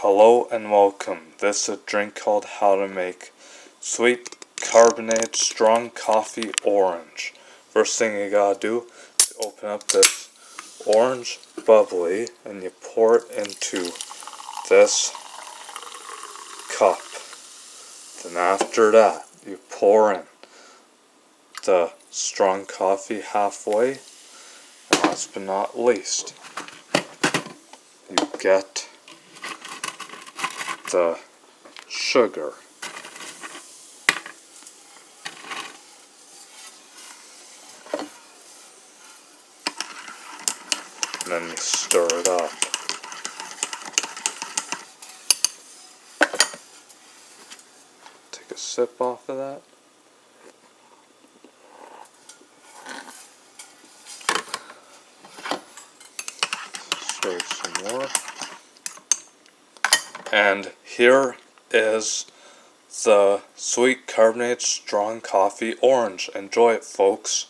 Hello and welcome. This is a drink called how to make sweet carbonated strong coffee orange. First thing you gotta do is open up this Orange Bubly and you pour it into this cup. Then after that you pour in the strong coffee halfway, and last but not least you get the sugar. And then you stir it up. Take a sip off of that. Stir some more. And here is the sweet carbonated strong coffee orange. Enjoy it, folks.